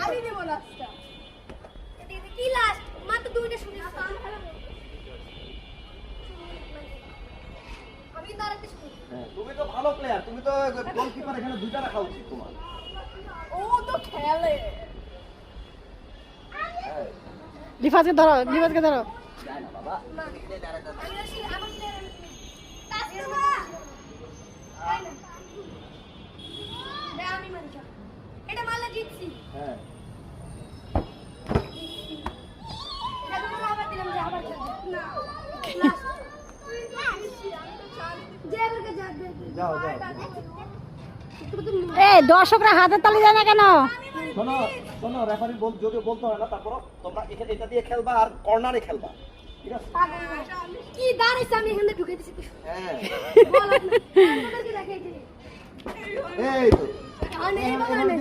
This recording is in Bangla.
আমি দেব লাস্টটা। এটা কি লাস্ট? মাত্র দুইটা শুনি। আমি দাঁড়াতে শুনি। হ্যাঁ, তুমি তো ভালো প্লেয়ার, তুমি তো গোলকিপার, এখানে দুইটা রাখা উচিত তোমার। ও তো খেলে। হ্যাঁ, রিফাজকে ধরো, রিফাজকে ধরো। যায় না বাবা। আমি আসি আমার প্লেয়ার আমি। কাস্টমা। আমি মানছি। এটা মারলে জিতছি। হ্যাঁ, এটা তো আবার দিলাম যে আবার খেলবো। না। যাও যাও। এই দর্শকরা হাতের তালি দেয় না কেন? শোনো শোনো, রেফারি যদিও বলতে হয় না, তারপর তোমরা এটা দিয়ে খেলবা আর কর্নারে খেলবা, ঠিক আছে? কি দাঁড়াইছে আমি এখানে ঢুকে দিছি। হ্যাঁ, বল আপনি। আমাদেরকে দেখাই দিন। এই তো। আমি